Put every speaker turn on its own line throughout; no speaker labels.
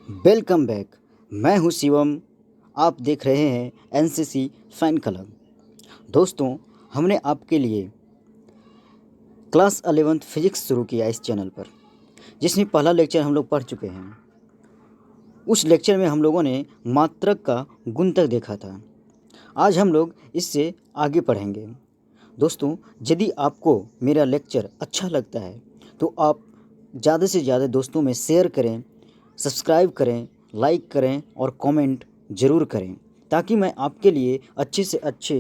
Welcome back. मैं हूं शिवम। आप देख रहे हैं एनसीसी फैन क्लब। दोस्तों, हमने आपके लिए क्लास 11th फिजिक्स शुरू किया इस चैनल पर, जिसमें पहला लेक्चर हम लोग पढ़ चुके हैं। उस लेक्चर में हम लोगों ने मात्रक का गुण तक देखा था। आज हम लोग इससे आगे पढ़ेंगे। दोस्तों, यदि आपको मेरा लेक्चर अच्छा लगता है तो आप ज़्यादा से ज़्यादा दोस्तों में शेयर करें, सब्सक्राइब करें, लाइक करें और कमेंट ज़रूर करें, ताकि मैं आपके लिए अच्छे से अच्छे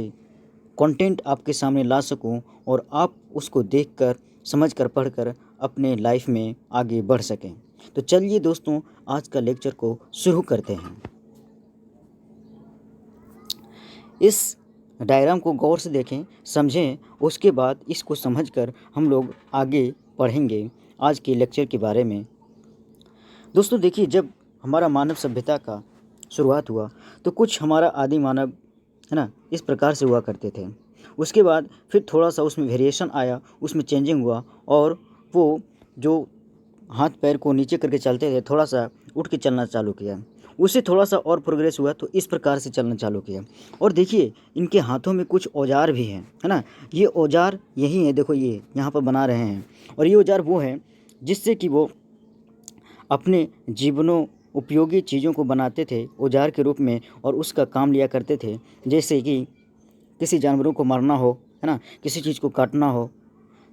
कंटेंट आपके सामने ला सकूं और आप उसको देखकर, समझकर, पढ़कर अपने लाइफ में आगे बढ़ सकें। तो चलिए दोस्तों, आज का लेक्चर को शुरू करते हैं। इस डायग्राम को गौर से देखें, समझें, उसके बाद इसको समझकर हम लोग आगे पढ़ेंगे आज के लेक्चर के बारे में। दोस्तों देखिए, जब हमारा मानव सभ्यता का शुरुआत हुआ तो कुछ हमारा आदि मानव है ना इस प्रकार से हुआ करते थे। उसके बाद फिर थोड़ा सा उसमें वेरिएशन आया, उसमें चेंजिंग हुआ और वो जो हाथ पैर को नीचे करके चलते थे थोड़ा सा उठ के चलना चालू किया। उससे थोड़ा सा और प्रोग्रेस हुआ तो इस प्रकार से चलना चालू किया। और देखिए, इनके हाथों में कुछ औजार भी हैं, है ना। ये औजार यही है, देखो ये यहाँ पर बना रहे हैं। और ये औजार वो हैं जिससे कि वो अपने जीवनों उपयोगी चीज़ों को बनाते थे औजार के रूप में और उसका काम लिया करते थे। जैसे कि किसी जानवरों को मारना हो, है ना, किसी चीज़ को काटना हो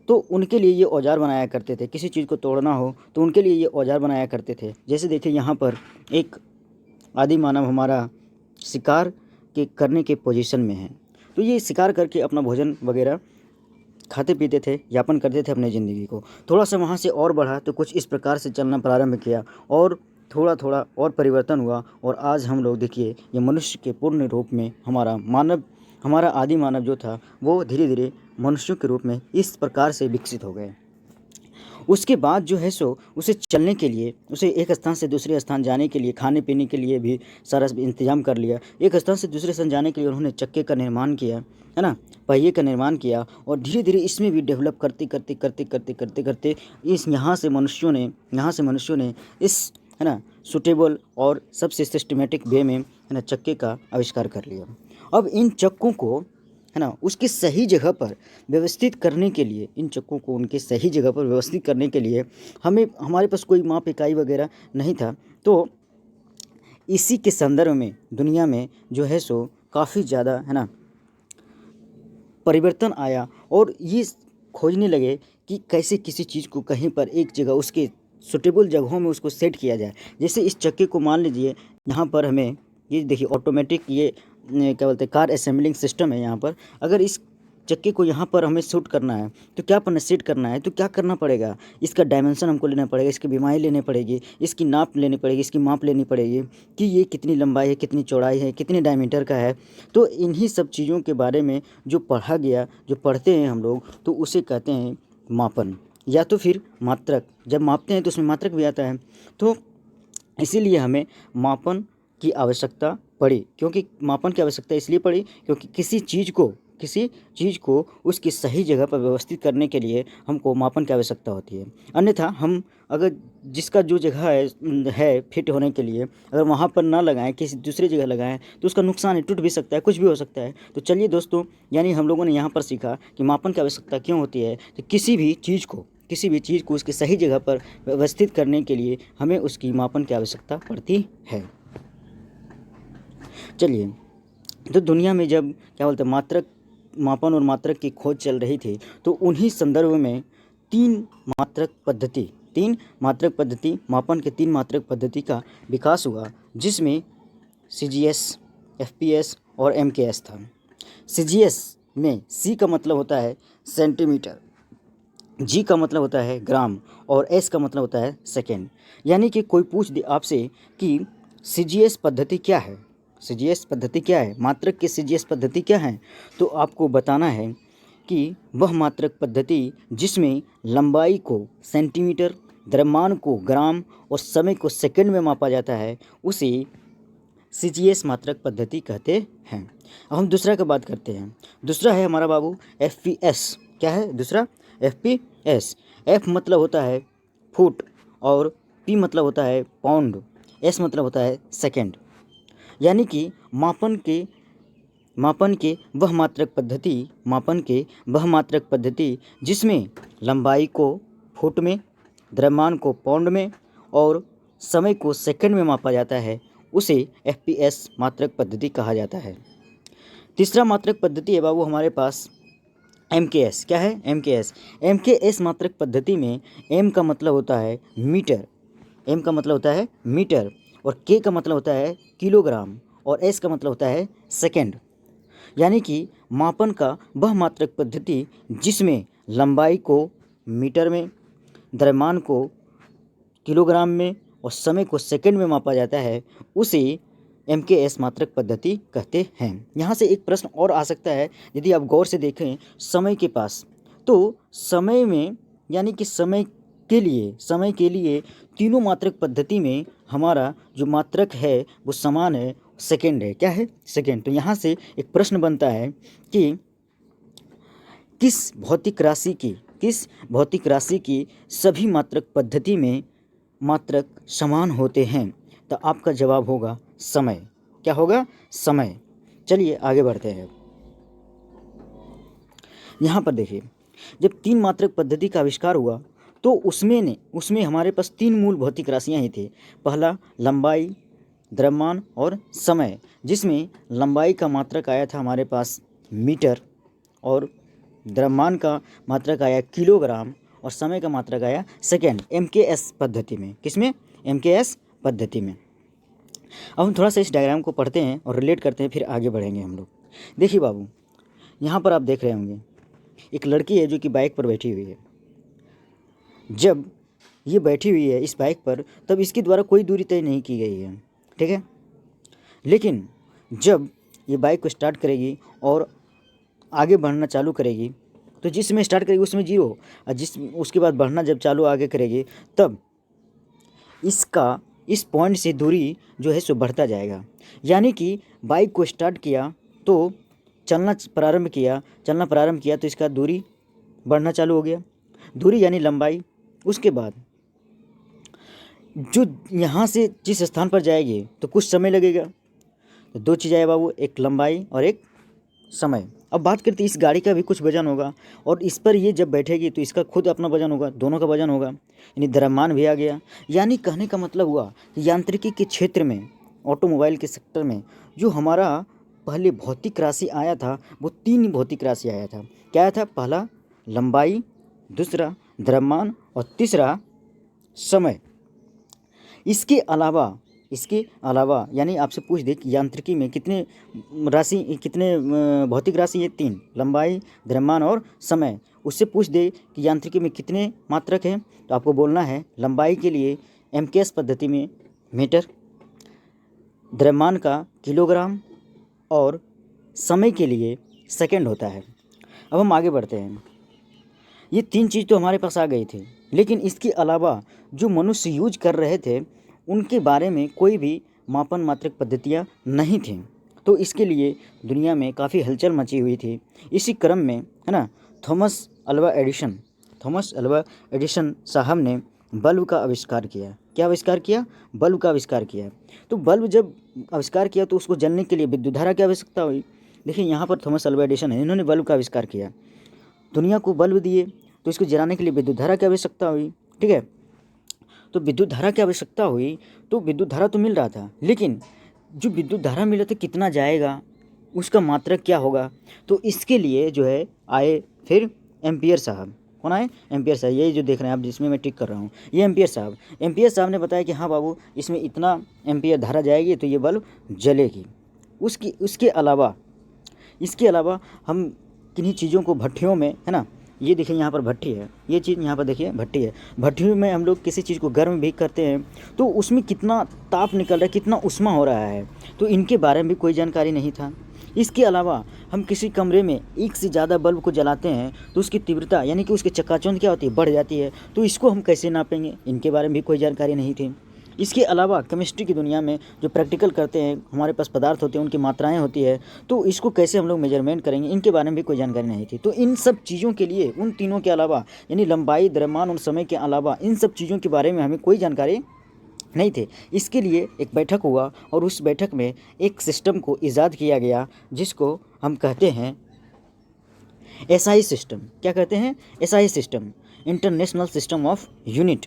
तो उनके लिए ये औजार बनाया करते थे। किसी चीज़ को तोड़ना हो तो उनके लिए ये औजार बनाया करते थे। जैसे देखिए, यहाँ पर एक आदि मानव हमारा शिकार के करने के पोजीशन में है। तो ये शिकार करके अपना भोजन वगैरह खाते पीते थे, यापन करते थे अपने ज़िंदगी को। थोड़ा सा वहाँ से और बढ़ा तो कुछ इस प्रकार से चलना प्रारंभ किया और थोड़ा थोड़ा और परिवर्तन हुआ और आज हम लोग देखिए ये मनुष्य के पूर्ण रूप में हमारा आदि मानव जो था वो धीरे धीरे मनुष्यों के रूप में इस प्रकार से विकसित हो गए। उसके बाद जो है सो उसे चलने के लिए, उसे एक स्थान से दूसरे स्थान जाने के लिए, खाने पीने के लिए भी सारा इंतजाम कर लिया। एक स्थान से दूसरे स्थान जाने के लिए उन्होंने चक्के का निर्माण किया, है ना, पहिए का निर्माण किया और धीरे धीरे इसमें भी डेवलप करते करते करते करते करते करते इस यहाँ से मनुष्यों ने इस, है ना, सुटेबल और सबसे सिस्टमेटिक वे में, है ना, चक्के का आविष्कार कर लिया। अब इन चक्कों को, है ना, उसकी सही जगह पर व्यवस्थित करने के लिए, इन चक्कों को उनके सही जगह पर व्यवस्थित करने के लिए हमारे पास कोई माप इकाई वगैरह नहीं था। तो इसी के संदर्भ में दुनिया में जो है सो काफ़ी ज़्यादा, है ना, परिवर्तन आया और ये खोजने लगे कि कैसे किसी चीज़ को कहीं पर एक जगह उसके सुटेबल जगहों में उसको सेट किया जाए। जैसे इस चक्के को मान लीजिए, यहाँ पर हमें ये देखिए ऑटोमेटिक ये क्या बोलते हैं कार असेंबलिंग सिस्टम है। यहाँ पर अगर इस चक्के को यहाँ पर हमें शूट करना है तो क्या करना, सेट करना है तो क्या करना पड़ेगा, इसका डायमेंशन हमको लेना पड़ेगा, इसकी बीमारी लेनी पड़ेगी, इसकी नाप लेनी पड़ेगी, इसकी माप लेनी पड़ेगी कि ये कितनी लंबाई है, कितनी चौड़ाई है, कितने डायमीटर का है। तो इन्हीं सब चीज़ों के बारे में जो पढ़ा गया, जो पढ़ते हैं हम लोग, तो उसे कहते हैं मापन या तो फिर मात्रक। जब मापते हैं तो उसमें मात्रक भी आता है। तो इसीलिए हमें मापन की आवश्यकता पड़ी। क्योंकि मापन की आवश्यकता इसलिए पड़ी क्योंकि किसी चीज़ को उसकी सही जगह पर व्यवस्थित करने के लिए हमको मापन की आवश्यकता होती है। अन्यथा हम अगर जिसका जो जगह है फिट होने के लिए, अगर वहाँ पर ना लगाएं, किसी दूसरी जगह लगाएं तो उसका नुकसान है, टूट भी सकता है, कुछ भी हो सकता है। तो चलिए दोस्तों, यानी हम लोगों ने यहाँ पर सीखा कि मापन की आवश्यकता क्यों होती है। तो किसी भी चीज़ को उसकी सही जगह पर व्यवस्थित करने के लिए हमें उसकी मापन की आवश्यकता पड़ती है। चलिए, तो दुनिया में जब क्या बोलते हैं मापन और मात्रक की खोज चल रही थी तो उन्हीं संदर्भ में तीन मात्रक पद्धति मापन के तीन मात्रक पद्धति का विकास हुआ, जिसमें CGS, FPS और MKS था। CGS में C का मतलब होता है सेंटीमीटर, G का मतलब होता है ग्राम और S का मतलब होता है सेकेंड। यानी कि कोई पूछ दे आपसे कि CGS पद्धति क्या है, मात्रक की CGS पद्धति क्या है, तो आपको बताना है कि वह मात्रक पद्धति जिसमें लंबाई को सेंटीमीटर, द्रव्यमान को ग्राम और समय को सेकंड में मापा जाता है, उसे CGS मात्रक पद्धति कहते हैं। अब हम दूसरा की बात करते हैं। दूसरा है हमारा बाबू FPS। क्या है दूसरा? FPS। F मतलब होता है फुट और P मतलब होता है पाउंड। एस मतलब होता है सेकेंड, यानी कि मापन के वह मात्रक पद्धति जिसमें लंबाई को फुट में, द्रव्यमान को पाउंड में और समय को सेकंड में मापा जाता है, उसे एफपीएस मात्रक पद्धति कहा जाता है। तीसरा मात्रक पद्धति है बाबू हमारे पास एमकेएस। क्या है? एमकेएस। एमकेएस मात्रक पद्धति में एम का मतलब होता है मीटर, एम का मतलब होता है मीटर और के का मतलब होता है किलोग्राम और एस का मतलब होता है सेकंड, यानी कि मापन का वह मात्रक पद्धति जिसमें लंबाई को मीटर में, द्रव्यमान को किलोग्राम में और समय को सेकंड में मापा जाता है, उसे एमकेएस मात्रक पद्धति कहते हैं। यहाँ से एक प्रश्न और आ सकता है, यदि आप गौर से देखें समय के पास, तो समय में यानी कि समय के लिए तीनों मात्रक पद्धति में हमारा जो मात्रक है वो समान है, सेकंड है। क्या है? सेकंड। तो यहाँ से एक प्रश्न बनता है कि किस भौतिक राशि की सभी मात्रक पद्धति में मात्रक समान होते हैं? तो आपका जवाब होगा समय। क्या होगा? समय। चलिए आगे बढ़ते हैं। यहाँ पर देखिए, जब तीन मात्रक पद्धति का आविष्कार हुआ तो उसमें हमारे पास तीन मूल भौतिक राशियाँ ही थी। पहला लंबाई, द्रव्यमान और समय, जिसमें लंबाई का मात्रक आया था हमारे पास मीटर और द्रव्यमान का मात्रक आया किलोग्राम और समय का मात्रक आया सेकेंड, एमकेएस पद्धति में। किसमें? एमकेएस पद्धति में। अब हम थोड़ा सा इस डायग्राम को पढ़ते हैं और रिलेट करते हैं, फिर आगे बढ़ेंगे हम लोग। देखिए बाबू, यहाँ पर आप देख रहे होंगे एक लड़की है जो कि बाइक पर बैठी हुई है। जब ये बैठी हुई है इस बाइक पर, तब इसके द्वारा कोई दूरी तय नहीं की गई है, ठीक है। लेकिन जब ये बाइक को स्टार्ट करेगी और आगे बढ़ना चालू करेगी, तो जिसमें स्टार्ट करेगी उसमें 0 और उसके बाद बढ़ना जब चालू आगे करेगी, तब इस पॉइंट से दूरी जो है सो बढ़ता जाएगा। यानी कि बाइक को स्टार्ट किया तो चलना प्रारंभ किया तो इसका दूरी बढ़ना चालू हो गया, दूरी यानी लंबाई। उसके बाद जो यहाँ से जिस स्थान पर जाएगी तो कुछ समय लगेगा। तो दो चीज़ आए बाबू, एक लंबाई और एक समय। अब बात करते हैं, इस गाड़ी का भी कुछ वजन होगा और इस पर ये जब बैठेगी तो इसका खुद अपना वजन होगा, दोनों का वजन होगा, यानी द्रव्यमान भी आ गया। यानी कहने का मतलब हुआ कि यांत्रिकी के क्षेत्र में, ऑटोमोबाइल के सेक्टर में जो हमारा पहले भौतिक राशि आया था वो तीन भौतिक राशि आया था। क्या आया था? पहला लंबाई, दूसरा द्रव्यमान और तीसरा समय। इसके अलावा यानी आपसे पूछ दे कि यांत्रिकी में कितने भौतिक राशि है? 3, लंबाई, द्रव्यमान और समय। उससे पूछ दे कि यांत्रिकी में कितने मात्रक हैं, तो आपको बोलना है लंबाई के लिए एमकेएस पद्धति में मीटर, द्रव्यमान का किलोग्राम और समय के लिए सेकंड होता है। अब हम आगे बढ़ते हैं। ये तीन चीज़ तो हमारे पास आ गई थी, लेकिन इसके अलावा जो मनुष्य यूज कर रहे थे उनके बारे में कोई भी मापन मात्रक पद्धतियाँ नहीं थीं। तो इसके लिए दुनिया में काफ़ी हलचल मची हुई थी। इसी क्रम में, है ना, थॉमस अल्वा एडिसन साहब ने बल्ब का आविष्कार किया। क्या आविष्कार किया? बल्ब का आविष्कार किया। तो बल्ब जब आविष्कार किया तो उसको जलने के लिए विद्युत धारा की आवश्यकता हुई। देखिए यहाँ पर थॉमस अल्वा एडिसन है, इन्होंने बल्ब का आविष्कार किया, दुनिया को बल्ब दिए, तो इसको जलाने के लिए विद्युत धारा की आवश्यकता हुई, ठीक है। तो विद्युत धारा की आवश्यकता हुई, तो विद्युत धारा तो मिल रहा था, लेकिन जो विद्युत धारा मिल रहा था कितना जाएगा, उसका मात्रक क्या होगा? तो इसके लिए जो है आए फिर एम्पियर साहब। कौन आए? एम्पियर साहब। यही जो देख रहे हैं आप, जिसमें मैं टिक कर रहा हूँ, ये एम्पियर साहब ने बताया कि हाँ बाबू, इसमें इतना एम्पियर धारा जाएगी तो ये बल्ब जलेगी। इसके अलावा हम किन्हीं चीज़ों को भट्टियों में, है ना, ये देखिए यहाँ पर भट्टी है, ये चीज़ यहाँ पर देखिए भट्टी है। भट्टियों में हम लोग किसी चीज़ को गर्म भी करते हैं तो उसमें कितना ताप निकल रहा है, कितना उष्मा हो रहा है, तो इनके बारे में भी कोई जानकारी नहीं था। इसके अलावा हम किसी कमरे में एक से ज़्यादा बल्ब को जलाते हैं तो उसकी तीव्रता यानी कि उसकी चकाचौंध क्या होती है? बढ़ जाती है। तो इसको हम कैसे नापेंगे? इनके बारे में भी कोई जानकारी नहीं थी। इसके अलावा केमिस्ट्री की दुनिया में जो प्रैक्टिकल करते हैं, हमारे पास पदार्थ होते हैं, उनकी मात्राएं होती है, तो इसको कैसे हम लोग मेजरमेंट करेंगे? इनके बारे में भी कोई जानकारी नहीं थी। तो इन सब चीज़ों के लिए, उन तीनों के अलावा, यानी लंबाई, द्रव्यमान और समय के अलावा, इन सब चीज़ों के बारे में हमें कोई जानकारी नहीं थे। इसके लिए एक बैठक हुआ और उस बैठक में एक सिस्टम को ईजाद किया गया जिसको हम कहते हैं एसआई सिस्टम। क्या कहते हैं? SI system, international system of unit.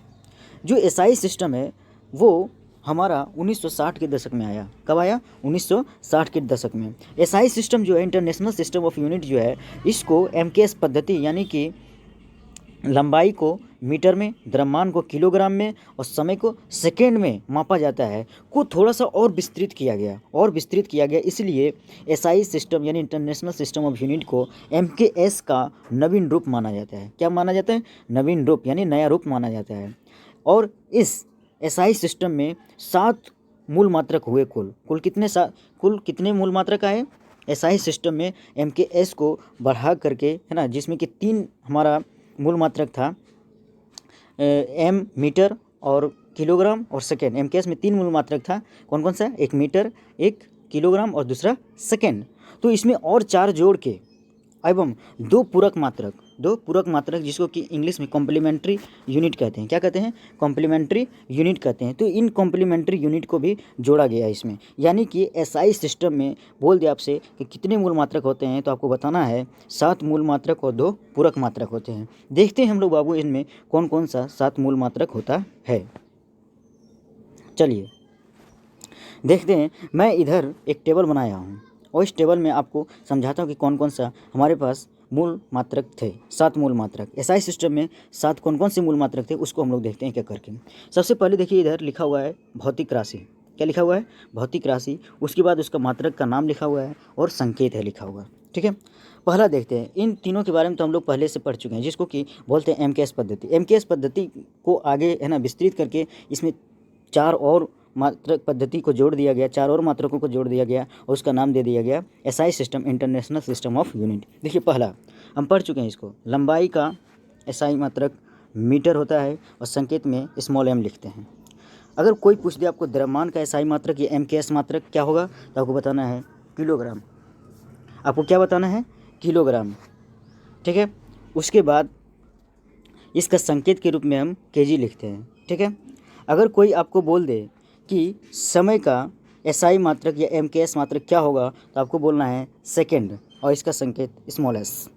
जो एसआई सिस्टम है वो हमारा 1960 के दशक में आया। कब आया? 1960 के दशक में। एसआई सिस्टम जो है, इंटरनेशनल सिस्टम ऑफ यूनिट जो है, इसको एमकेएस पद्धति यानी कि लंबाई को मीटर में, द्रव्यमान को किलोग्राम में और समय को सेकेंड में मापा जाता है, को थोड़ा सा और विस्तृत किया गया। इसलिए एसआई सिस्टम यानी इंटरनेशनल सिस्टम ऑफ यूनिट को एमकेएस का नवीन रूप माना जाता है। क्या माना जाता है? नवीन रूप यानी नया रूप माना जाता है। और इस एसआई सिस्टम में 7 मूल मात्रक हुए। कुल कितने मूल मात्रक आए एसआई सिस्टम में एमकेएस को बढ़ा करके, है ना, जिसमें कि 3 हमारा मूल मात्रक था, एम मीटर और किलोग्राम और सेकेंड। एमकेएस में 3 मूल मात्रक था। कौन कौन सा? एक मीटर, एक किलोग्राम और दूसरा सेकेंड। तो इसमें और 4 जोड़ के एवं 2 पूरक मात्रक जिसको कि इंग्लिश में कॉम्प्लीमेंट्री यूनिट कहते हैं। क्या कहते हैं? कॉम्प्लीमेंट्री यूनिट कहते हैं। तो इन कॉम्प्लीमेंट्री यूनिट को भी जोड़ा गया है इसमें। यानी कि एसआई सिस्टम में बोल दिया आपसे कि कितने मूल मात्रक होते हैं, तो आपको बताना है 7 मूल मात्रक और 2 पूरक मात्रक होते हैं। देखते हैं हम लोग बाबू इनमें कौन कौन सा 7 मूल मात्रक होता है। चलिए देखते हैं। मैं इधर एक टेबल बनाया हूँ और इस टेबल में आपको समझाता हूँ कि कौन कौन सा हमारे पास मूल मात्रक थे। 7 मूल मात्रक एसआई सिस्टम में 7 कौन कौन से मूल मात्रक थे उसको हम लोग देखते हैं क्या करके। सबसे पहले देखिए, इधर लिखा हुआ है भौतिक राशि। क्या लिखा हुआ है? भौतिक राशि। उसके बाद उसका मात्रक का नाम लिखा हुआ है और संकेत है लिखा हुआ। ठीक है, पहला देखते हैं। इन तीनों के बारे में तो हम लोग पहले से पढ़ चुके हैं, जिसको कि बोलते हैं एमकेएस पद्धति। एमकेएस पद्धति को आगे, है ना, विस्तृत करके इसमें 4 और मात्रक पद्धति को जोड़ दिया गया, 4 और मात्रकों को जोड़ दिया गया और उसका नाम दे दिया गया SI system, international system of unit. देखिए, पहला हम पढ़ चुके हैं इसको। लंबाई का एसआई मात्रक मीटर होता है और संकेत में स्मॉल एम लिखते हैं। अगर कोई पूछ दे आपको द्रव्यमान का एसआई मात्रक या एमकेएस मात्रक क्या होगा, तो आपको बताना है किलोग्राम। आपको क्या बताना है? किलोग्राम। ठीक है, उसके बाद इसका संकेत के रूप में हम केजी लिखते हैं। ठीक है, अगर कोई आपको बोल दे कि समय का एसआई मात्रक या एमकेएस मात्रक क्या होगा, तो आपको बोलना है सेकेंड और इसका संकेत स्मॉल एस।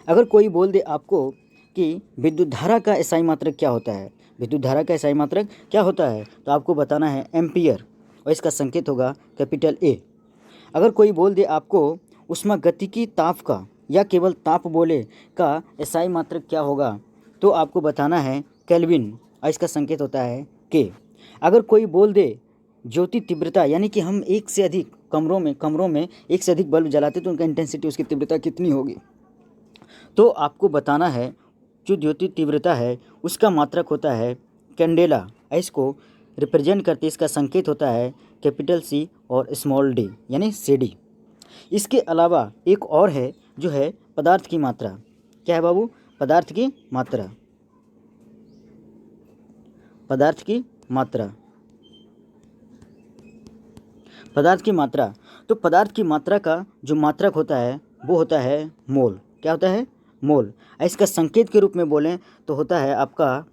अगर कोई बोल दे आपको कि विद्युत धारा का एसआई मात्रक क्या होता है, तो आपको बताना है एम्पियर और इसका संकेत होगा कैपिटल ए। अगर कोई बोल दे आपको ऊष्मागतिकी ताप का या केवल ताप बोले का एसआई मात्रक क्या होगा, तो आपको बताना है केल्विन और इसका संकेत होता है के। अगर कोई बोल दे ज्योति तीव्रता, यानी कि हम एक से अधिक कमरों में एक से अधिक बल्ब जलाते तो उनका इंटेंसिटी, उसकी तीव्रता कितनी होगी, तो आपको बताना है जो ज्योति तीव्रता है उसका मात्रक होता है कैंडेला। इसको रिप्रेजेंट करते इसका संकेत होता है कैपिटल सी और स्मॉल डी यानी CD। इसके अलावा एक और है जो है पदार्थ की मात्रा। क्या है बाबू? पदार्थ की मात्रा। पदार्थ की मात्रा। तो पदार्थ की मात्रा का जो मात्रक होता है वो होता है मोल। क्या होता है? मोल। इसका संकेत के रूप में बोलें तो होता है आपका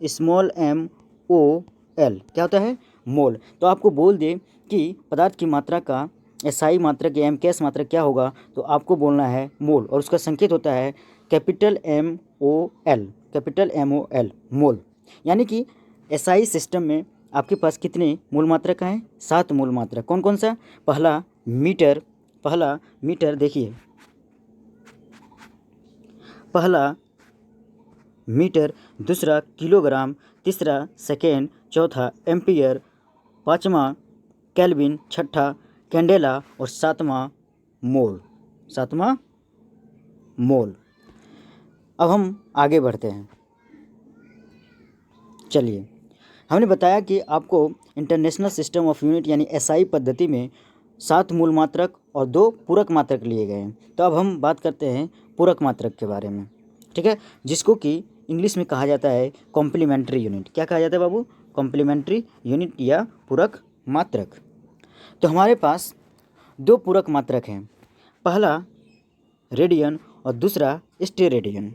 स्मॉल MOL। क्या होता है? मोल। तो आपको बोल दे कि पदार्थ की मात्रा का एसआई मात्रक या एमकेएस मात्रक क्या होगा, तो आपको बोलना है मोल और उसका संकेत होता है कैपिटल MOL, मोल। यानी कि एसआई सिस्टम में आपके पास कितने मूल मात्रक हैं? 7 मूल मात्रक। कौन कौन सा? पहला मीटर। देखिए, पहला मीटर, दूसरा किलोग्राम, तीसरा सेकेंड, चौथा एम्पियर, पाँचवा केल्विन, छठा कैंडेला और सातवां मोल। अब हम आगे बढ़ते हैं। चलिए, हमने बताया कि आपको इंटरनेशनल सिस्टम ऑफ यूनिट यानी एसआई पद्धति में 7 मूल मात्रक और 2 पूरक मात्रक लिए गए हैं। तो अब हम बात करते हैं पूरक मात्रक के बारे में। ठीक है, जिसको कि इंग्लिश में कहा जाता है कॉम्प्लीमेंट्री यूनिट। क्या कहा जाता है बाबू? कॉम्प्लीमेंट्री यूनिट या पूरक मात्रक। तो हमारे पास 2 पूरक मात्रक हैं, पहला रेडियन और दूसरा स्टेरेडियन।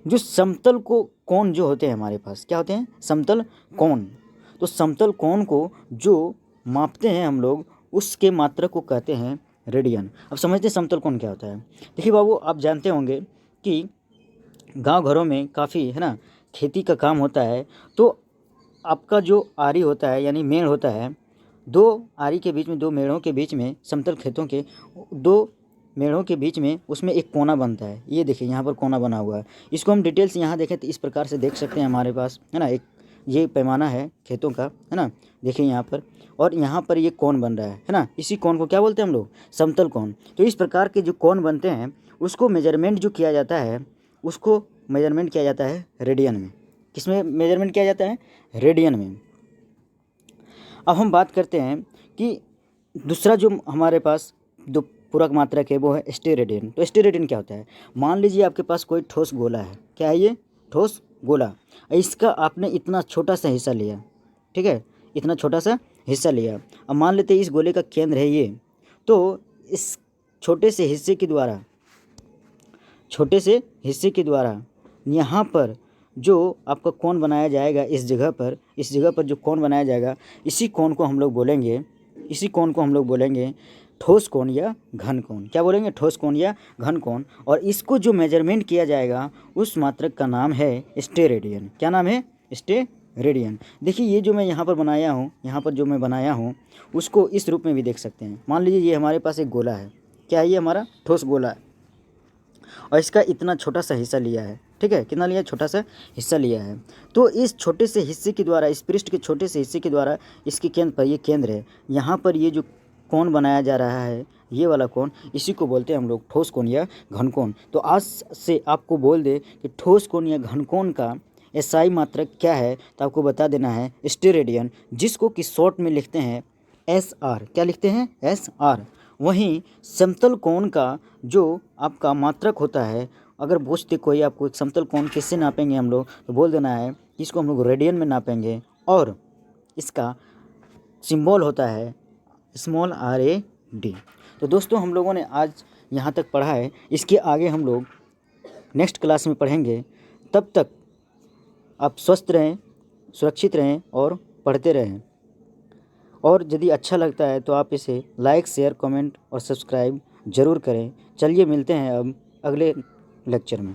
जो समतल को कोण जो होते हैं हमारे पास, क्या होते हैं? समतल कोण। तो समतल कोण को जो मापते हैं हम लोग उसके मात्रक को कहते हैं रेडियन। अब समझते हैं समतल कोण क्या होता है। देखिए बाबू, आप जानते होंगे कि गांव घरों में काफ़ी है ना खेती का काम होता है, तो आपका जो आरी होता है यानी मेड़ होता है, दो आरी के बीच में, दो मेड़ों के बीच में, समतल खेतों के दो मेड़ों के बीच में उसमें एक कोना बनता है। ये देखिए यहाँ पर कोना बना हुआ है। इसको हम डिटेल्स यहाँ देखें तो इस प्रकार से देख सकते हैं, हमारे पास है ना एक ये पैमाना है खेतों का, है ना। देखिए यहाँ पर, और यहाँ पर ये कोण बन रहा है ना। इसी कोण को क्या बोलते हैं हम लोग? समतल कोण। तो इस प्रकार के जो कोण बनते हैं उसको मेजरमेंट जो किया जाता है, उसको मेजरमेंट किया जाता है रेडियन में। किसमें मेजरमेंट किया जाता है? रेडियन में। अब हम बात करते हैं कि दूसरा जो हमारे पास जो पूरक मात्रक है वो है स्टेरेडियन। तो स्टेरेडियन क्या होता है? मान लीजिए आपके पास कोई ठोस गोला है। क्या है ये? ठोस गोला। इसका आपने इतना छोटा सा हिस्सा लिया, ठीक है, इतना छोटा सा हिस्सा लिया। अब मान लेते हैं इस गोले का केंद्र है ये, तो इस छोटे से हिस्से के द्वारा यहाँ पर जो आपका कोण बनाया जाएगा, इस जगह पर जो कोण बनाया जाएगा, इसी कोण को हम लोग बोलेंगे ठोस कोण या घन कोण। क्या बोलेंगे? ठोस कोण या घन कोण। और इसको जो मेजरमेंट किया जाएगा उस मात्रक का नाम है स्टेरेडियन। क्या नाम है? स्टेरेडियन। देखिए ये जो मैं यहाँ पर बनाया हूँ उसको इस रूप में भी देख सकते हैं। मान लीजिए ये हमारे पास एक गोला है। क्या है? ये हमारा ठोस गोला है और इसका इतना छोटा सा हिस्सा लिया है, ठीक है। कितना लिया? छोटा सा हिस्सा लिया है। तो इस छोटे से हिस्से के द्वारा, इस पृष्ठ के छोटे से हिस्से के द्वारा इसके केंद्र पर, ये केंद्र है, यहाँ पर ये जो कोण बनाया जा रहा है, ये वाला कोण, इसी को बोलते हैं हम लोग ठोस कोण या घन कोण। तो आज से आपको बोल दे कि ठोस कोण या घन कोण का एसआई मात्रक क्या है, तो आपको बता देना है स्टेरेडियन, जिसको कि शॉर्ट में लिखते हैं SR। क्या लिखते हैं? SR। वहीं समतल कोण का जो आपका मात्रक होता है, अगर पूछते कोई आपको एक समतल कोण किससे नापेंगे हम लोग, तो बोल देना है कि इसको हम लोग रेडियन में नापेंगे और इसका सिंबल होता है RAD। तो दोस्तों, हम लोगों ने आज यहाँ तक पढ़ा है। इसके आगे हम लोग नेक्स्ट क्लास में पढ़ेंगे। तब तक आप स्वस्थ रहें, सुरक्षित रहें और पढ़ते रहें। और यदि अच्छा लगता है तो आप इसे लाइक, शेयर, कमेंट और सब्सक्राइब ज़रूर करें। चलिए मिलते हैं अब अगले लेक्चर में।